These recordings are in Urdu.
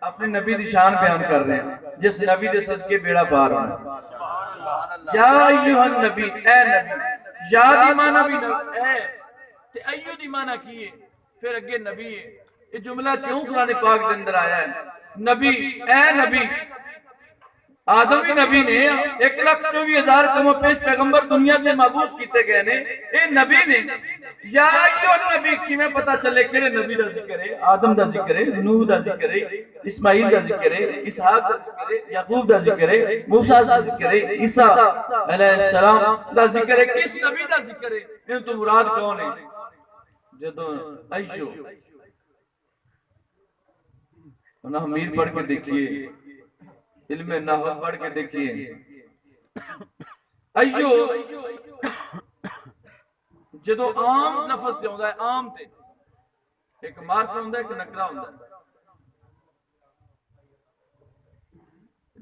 اپنے نبی دی شان بیان کر رہے ہیں جس نبی دے صدقے بیڑا پار ہونا. یا ایوہ النبی، اے نبی. یا دی معنی بھی اے تے ایو دی معنی کیے پھر اگے نبی ہے. یہ جملہ کیوں قرآن پاک دے اندر آیا ہے؟ نبی، اے نبی. آدم ہی نبی نے 1,24,000 کم و پیش پیغمبر دنیا میں مبعوث کیتے گئے نے. اے نبی نے یا ایوہ النبی کی میں پتہ چلے کہ نبی دا ذکر ہے، آدم دا ذکر ہے، نوح دا ذکر ہے، اسماعیل دا ذکر ہے، اسحاق دا ذکر ہے، یعقوب دا ذکر ہے، موسیٰ دا ذکر ہے، عیسیٰ علیہ السلام دا ذکر ہے. کس نبی دا ذکر ہے؟ ان تو مراد کون ہے؟ جدو ایشو انہا امیر پڑھ کے دیکھئے، علم نحو پڑھ کے دیکھئے. ایو جدو عام لفظ تے ہوندہ ہے، عام تے ایک معرفہ ہوندہ ہے، ایک نکرہ ہوندہ ہے.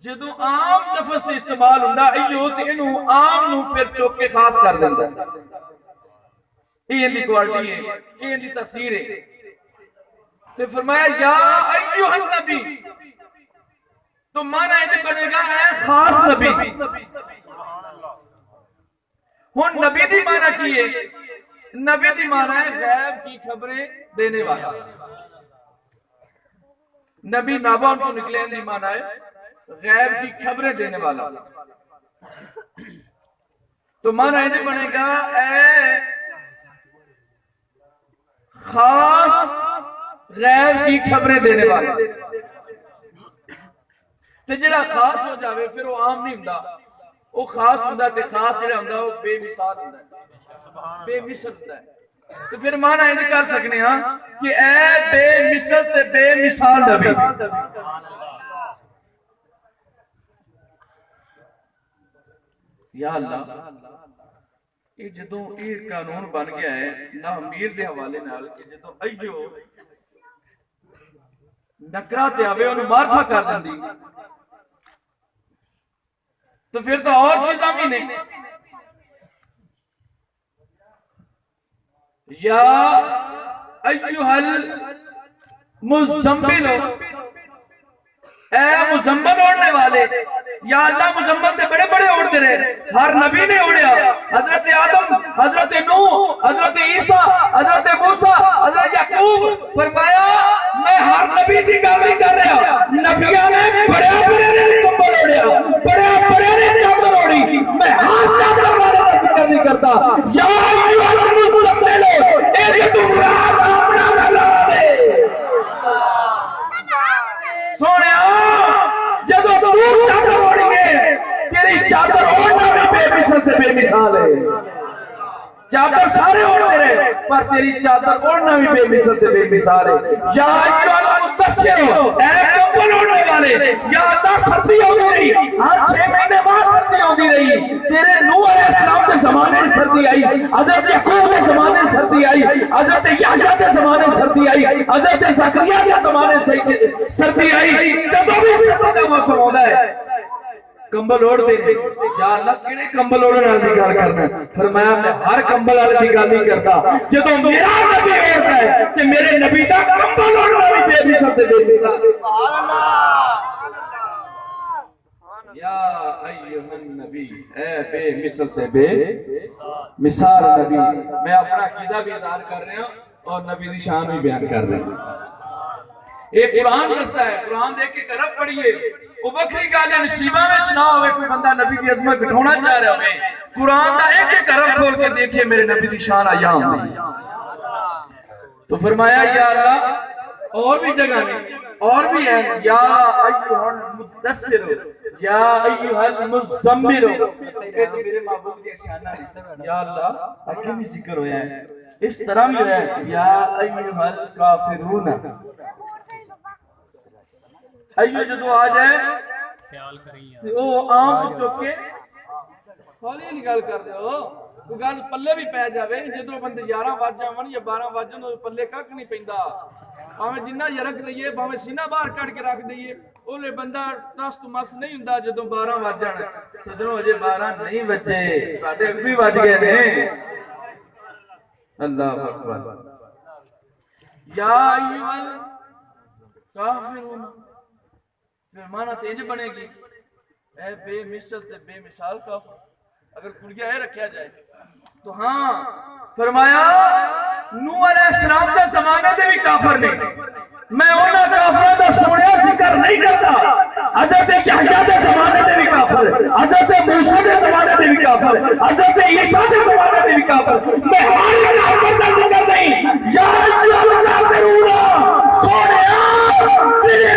جدو عام لفظ تے استعمال ہوندہ ہے ایو تے انہوں عام نو پھر چوک کے خاص کر دیندہ ہے. یہ اندھی کوالٹی ہے، یہ اندھی تاثیر ہے. تو فرمایا یا ایوہ النبی، تو معنی یہ بنے گا اے خاص نبی. ہون نبی دی معنی کی ہے؟ نبی دی معنی ہے غیب کی خبریں دینے والا. نبی نابان کو نکلے دی معنی ہے غیب کی خبریں دینے والا. تو معنی یہ بنے گا اے خاص غیب کی خبریں دینے والا. تو جڑا خاص ہو جاوے پھر وہ عام نہیں ہوندہ، وہ خاص ہوندہ تے خاص جڑا ہوندہ وہ بے مثال ہوندہ ہے، بے مثل ہوندہ ہے. تو پھر معنی یہ کر سکنے ہاں کہ اے بے مثل تے بے مثال نبی. یا اللہ، یہ جدوں یہ قانون بن گیا ہے نہ امیر دے حوالے نال کہ جدوں ایو نکرہ تے آوے انہوں معرفہ کر دیں دی تو پھر تو اور چیزاں بھی نہیں. یا ایوہ المزمل، اے مزمل اوڑنے والے. یا اللہ مزمل تے بڑے بڑے اوڑتے رہے، ہر نبی نے اوڑیا. حضرت آدم، حضرت نوح، حضرت عیسیٰ، حضرت موسیٰ، حضرت یعقوب. فرمایا میں ہر نبی دی گالی کر رہا، نبیوں نے بڑے بڑے نے کمبل اوڑیا، بڑے بڑے نے چادر اوڑی. میں ہر چادر والے کا ذکر نہیں کرتا. یا ایوہ المزمل، ایک تو مراد اپنا دلال ہے. سونیا جدو تو چادر اوڑی ہے، تیری چادر اوڑنا بھی بے مثل سے بے مثال ہے. چادر سارے اوڑتے رہے پر تیری چادر اوڑنا بھی بے مثل سے بے مثال ہے. یا ایوہ المدثر، اے کمبل اوڑنے والے. یا اللہ سردی ہوتی رہی، ہر 6 مہینے بعد سردی ہوتی رہی. تیرے نوح علیہ السلام کے زمانے سردی آئی، حضرت یعقوب کے زمانے سردی آئی، حضرت یحییٰ کے زمانے سردی آئی، حضرت زکریا کے زمانے سردی آئی. جب بھی سردی کا موسم ہوتا ہے کمبل اوڑ دے. یا اللہ کیڑے کمبل اوڑنے والی گل کرنا؟ فرمایا میں ہر کمبل والی گل نہیں کرتا. جدوں میرا نبی اوڑتا ہے کہ میرے نبی دا کمبل اوڑنا بھی بے مثل سے بے مثال. سبحان اللہ. یا ایھا النبی، اے بے مثل سے بے مثال نبی. میں اپنا عقیدہ بھی اظہار کر رہا ہوں اور نبی دی شان بھی بیان کر رہا ہوں. ایک قرآن دستا ہے، قرآن دیکھ کے کرب پڑھئے. وہ وکری گالے نصیبہ میں چنا ہوئے کوئی بندہ نبی دی عظمت بٹھونا چاہ رہے ہوئے. قرآن دا ایک ایک کرب کھول کے دیکھے میرے نبی دی شان آیام دی. تو فرمایا یا اللہ اور بھی جگہ نہیں اور بھی ہے. یا ایوہ المدثر، یا ایوہ المزمل. کہ تو میرے محبوب دی شانہ ہے. یا اللہ اکھے بھی ذکر ہویا ہے، اس طرح بھی ہویا ہے. یا ایوہ الکافرون. ایو جدو آ جائے وہ عام کو چوکے خالی نگال کر دے ہو. وہ گل پلے بھی پہ جاوے. جدو بندے 11 واج جاون یا 12 واج جاون پلے کک نہیں پیندا. ہمیں جنہ یرک لئیے ہمیں سینہ باہر کٹ کے رکھ دئیے اولے بندہ تاس تو مس نہیں ہوندا. جدو 12 واج جانا صدروں اجے 12 نہیں بجے ساڈے اگ بھی واج گئے نے. اللہ اکبر. یا ایھا الکافرون پھر مانا تینج بنے گی اے بے مثل تے بے مثال کافر اگر کڑیا ہے رکھیا جائے تو ہاں فرمایا نوح علیہ السلام دے زمانے دے بھی کافر نہیں میں انہاں کافراں دا سونیا ذکر نہیں کرتا حضرت یحییٰ دے زمانے دے بھی کافر حضرت موسیٰ دے زمانے دے بھی کافر حضرت عیسیٰ دے زمانے دے بھی کافر میں ہر کافر دا ذکر نہیں یا الکافرون سونیا تیرے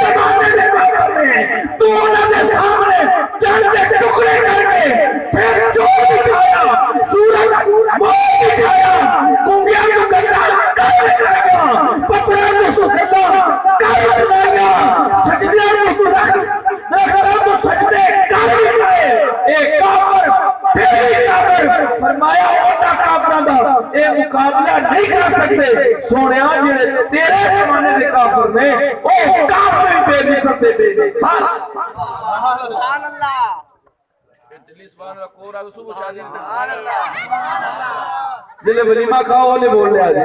زمانے دے کافر نے تو انہاں دے سامنے چند ٹکڑے کر کے پھر جو دکھایا سورج موت دکھایا گنگیا کو گنگا کر دکھایا پپڑا کو سجدہ کر دکھایا سجدہ کو رکھنا تو سجدے کر دکھائے ایک کافر پھر کافر فرمایا ہوتا کافران دا اے مقابلہ نہیں کر سکتے سونیا جنہیں تیرے زمانے دے کافر نے او کافر بے مثل سے بے مثال سبحان اللہ سبحان اللہ کو راگ صبح شادی سبحان اللہ جلے ولیمہ کھاؤ والے بول لیا جی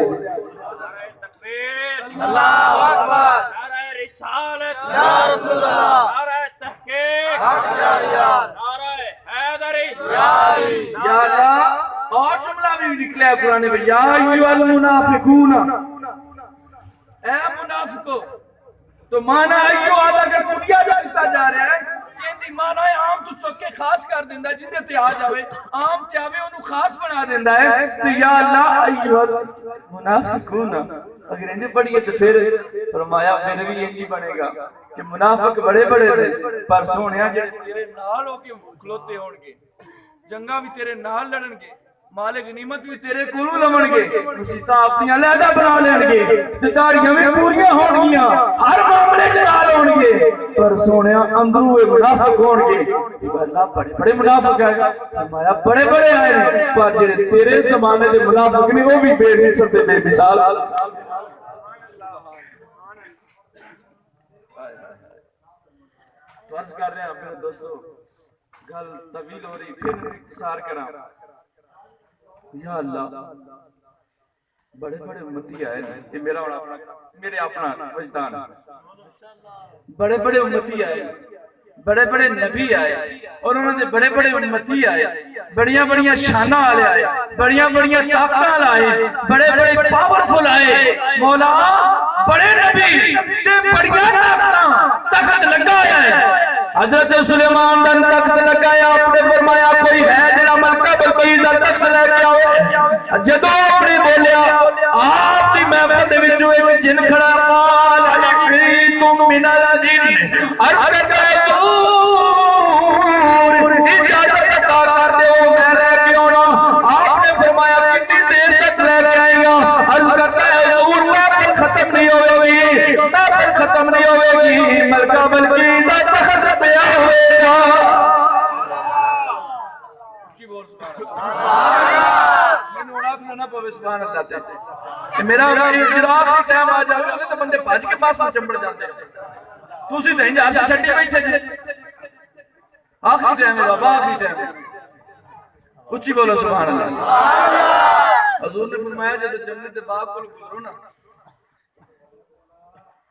اللہ اکبر نعرہ رسالت یا رسول اللہ نعرہ تحقیق حق جاریہ نعرہ حیدری یا اللہ اور جملہ بھی نکلے قرآن میں یا ایوہ المنافقون اے منافقوں تو مانا ایو آدھا اگر کڑیا جاتا جا رہا ہے کہندی مانا ہے عام تو چکے خاص کر دیندہ ہے جندے تے آ جاوے عام تے آوے انہوں خاص بنا دیندہ ہے تو یا اللہ ایوہ المنافقون اگر انجھے پڑھئے تو پھر فرمایا پھر بھی انجھی بنے گا کہ منافق بڑے بڑے دے پر سونیا جے تیرے نال ہو کے کھلوتے ہونگے جنگاں بھی تیرے نال لڑن گے مال غنیمت بھی تیرے کولوں لمن گے مسیتاں اپنی علیحدہ بنا لین گے داڑیاں بھی پوریاں ہون گیاں ہر معاملے چ نال ہون گے پر سونیا اندروں اے منافق ہون گے اللہ بڑے بڑے منافق آئے فرمایا بڑے بڑے آئے پر جڑے تیرے زمانے دے منافق نے وہ بھی بے مثل تے بے مثال تو عرض کر رہے ہیں اپنے دوستو گل طویل ہو رہی پھر اختصار کراں یا اللہ بڑے بڑے امتی آئے کہ میرے اپنا وجدان بڑے بڑے امتی آئے بڑے بڑے نبی آئے اور انہوں نے بڑے بڑے امتی آئے بڑیاں بڑیاں شانہ آلے آئے بڑیاں بڑیاں طاقتہ آئے بڑے بڑے پاورفل آئے مولا بڑے نبی تے بڑیاں طاقتہ تخت لگایا ہے حضرت سلیمان دن تخت لگایا اپنے فرمایا کوئی ہے جنہ ملکہ بلقیس دا تخت لے کے آوے جدو اپنے بولیا آپ کی محفل دے وچوں ایک جن کھڑا قال عفریت من الجن عرض کرتا ہے دور اجازت عطا کر دے میں لے کے آنا آپ نے فرمایا کتنی دیر تک لے کے آئے گا عرض کرتا ہے دور محفل ختم نہیں ہوئے گی محفل ختم نہیں ہوئے گی ملکہ بلقیس دا تخت پہ ہوئے گا سبحان اللہ کہ میرا اجراف کی ٹائم آ جاوے اگلے تو بندے بھاج کے پاس چمبڑ جاتے ہیں تو اسی دہیں جا سے چھٹے بیٹھے جے آخری ٹائم ہے بابا آخری ٹائم اچھی بولو سبحان اللہ حضور نے فرمایا جب جنت باغ کو گزرو نا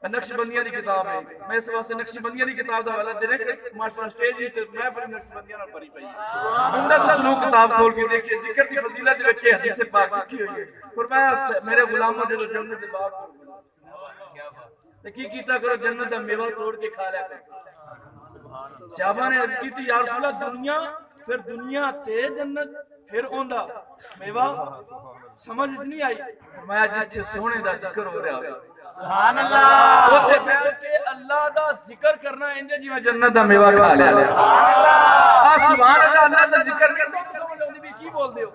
نقش بندیاں دی کتاب ہے میں اس واسطے نقش بندیاں دی کتاب دا حوالہ دے رہے کہ ماشاءاللہ سٹیج ہی تے میں پھر نقش بندیاں نال پڑھی پئی عمدہ سلوک کتاب کھول کے دیکھیے ذکر دی فضیلت وچ حدیث پاک لکھی ہوئی ہے فرمایا میرے غلاموں جو جنت دے باغ کو تے کی کیتا کرو جنت دا میوہ توڑ کے کھا لیا کرو صحابہ نے عرض کی تھی یا رسول اللہ دنیا پھر دنیا تے جنت پھر اوندا میوہ سمجھ نہیں آئی فرمایا جتھے سونے دا ذکر ہو رہا ہے سبحان اللہ وہ تے بیٹھ کے اللہ دا ذکر کرنا انجے جی میں جنت دا میوہ کھا لیا سبحان اللہ سبحان اللہ اللہ دا ذکر کرنا سمجھ آندی بھی کی بول دے ہو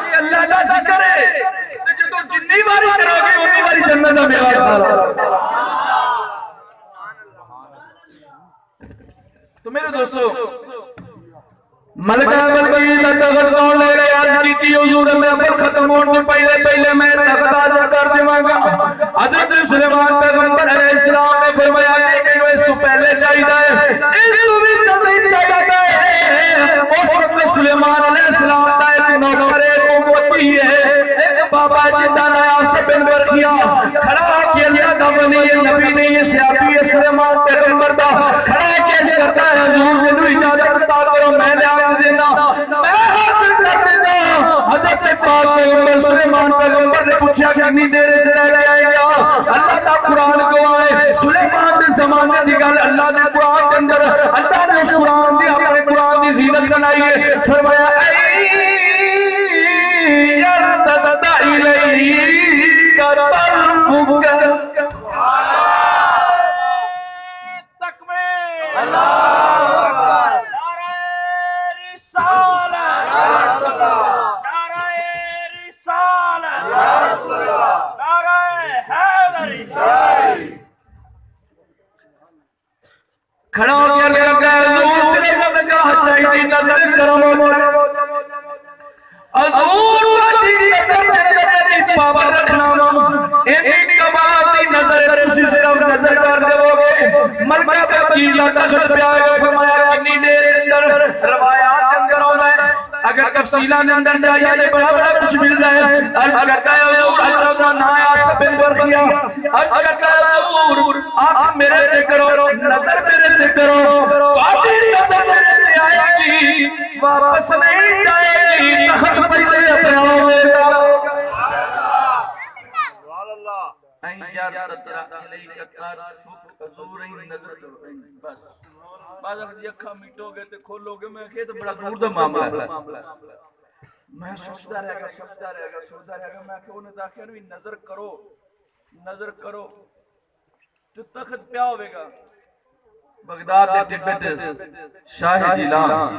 یہ اللہ دا ذکر ہے تے جدوں جتنی باری کرو گے اتنی باری جنت دا میوہ کھا لو تو میرے دوستو ملکہ بلقیس کا تخت کون لے کے عرض کی تھی حضور محفل ختم ہونے پہلے میں تخت حاضر کر دوں گا حضرت سلیمان پیغمبر علیہ السلام نے فرمایا کہ اس تو پہلے چاہیے اس تو بھی جلدی چاہیے اس وقت سلیمان علیہ السلام کا ایک نوکر امتی ہے ایک بابا جدا نیا سے بن برخیا کھڑا کہ اللہ دا محمد نہیں، یہ نبی نہیں، یہ صحابی ہے سلیمان پیغمبر دا کھڑا کیس کرتا ہے حضور نے نو اجازت عطا کرو میں لے آ دینا، میں حاضر کر دینا۔ حضرت پاک پیغمبر سلیمان پیغمبر نے پوچھا کتنی دیر رہ کے آئے گا؟ اللہ کا قرآن گواہ ہے سلیمان دے زمانے دی گل اللہ نے قرآن کے اندر اللہ نے اس قرآن دی اپنے قرآن دی زینت بنائی ہے، فرمایا یرتد الیک طرفک تکبیر نعرہ رسالت نعرہ رسالت نعرہ حیدری کھڑا ہو گیا لگا حضور صرف نگاہ چاہیے نظر کرم حضور کی نظر میں پاور رکھنا ان کمال کی نظر تسی صرف نظر کر دو گے ملکہ بکیلا تخت پہ آئے فرمایا کتنی دیر اندر روایات اندر ہونا ہے اگر تفصیلان اندر جائیے تو بڑا بڑا کچھ مل رہا ہے عرض کرتا ہے حضور حضرت نایا بن ورخیا عرض کرتا ہے حضور آپ میرے پہ کرو نظر میرے پہ کرو کافی نظر میرے پہ آئے گی واپس نہیں جائے گی تخت پہلے اپنے آؤ این یار تترا الیک طرفک حضور این نظر کرو بس بعد اگر اکھا میٹو گے تے کھولو گے میں کہ تو بڑا دور دا معاملہ ہے میں سوچتا رہے گا سوچتا رہے گا میں کہ انہیں داخل بھی نظر کرو تو تخت پیا ہوئے گا بغداد دے ٹبے شاہ جیلان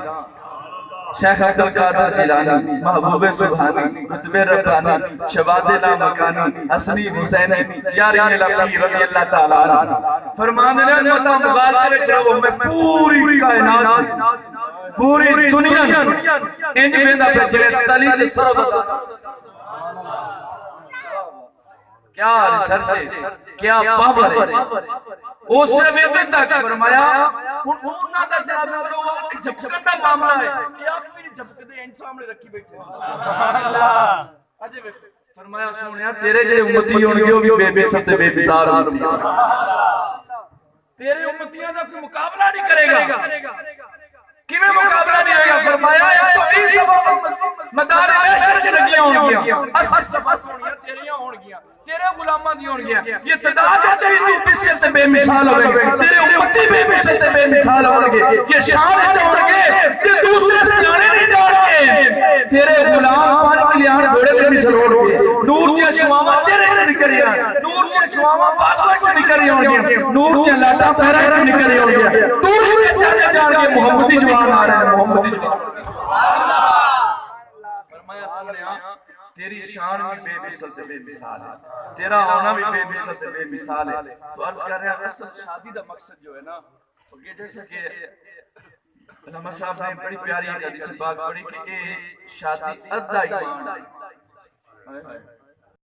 شیخ عبدالقادر جیلانی محبوب سبحانی قطب ربانی شواز لامکانی حسنی حسینی یاری لقی رضی اللہ تعالیٰ عنہ فرمانے نے مطا مغالطے میں چاہو میں پوری کائنات پوری دنیا انج بیندہ پر جگہ تلیت سر بتا کیا ریسرچ ہے کیا پاور ہے اس سے بھی تک فرمایا انہوں نے جناب وہ اکھ جھپکن دا معاملہ ہے یہ آنکھ میری جھپک دے ان سامنے رکھی بیٹھے فرمایا سونیا تیرے جڑے امتی ہون گے وہ بھی بے بے سب سے بے مثال امتی تیرے امتیاں دا کوئی مقابلہ نہیں کرے گا کیویں مقابلہ نہیں ہوگا فرمایا 120 مدار محشر سے لگیاں ہون گیا اصل سونیا تیریاں ہون گیا تیرے غلامہ دی ہون گیا یہ تعداد چاہیے تو پسے سے بے مثال ہو گئے تیرے امتی بے پسے سے بے مثال ہو گئے یہ شان چاہوں گے کہ دوسرے سیانے نہیں جان گے تیرے غلام 5 ملیار گھوڑے پہ مثال ہو گئے نور دیا شواما چہرے چھ نکری ہیں نور دیا شواما باتوں چھ نکری ہوں گے نور دیا لاٹا پہرہ چھ نکری ہوں گے دور دیا چاہتے جان گے محمدی جوان آ رہے ہیں محمدی جوان فرمایا سنیا تیری شان بھی بے مثال سے بے مثال ہے تیرا ہونا بھی بے مثال سے بے مثال ہے تو عرض کر رہے ہیں اصل شادی دا مقصد جو ہے نا یہ جیسے کہ علامہ صاحب نے بڑی پیاری ایک حدیث پاک پڑھی کہ اے شادی ادھا ایمان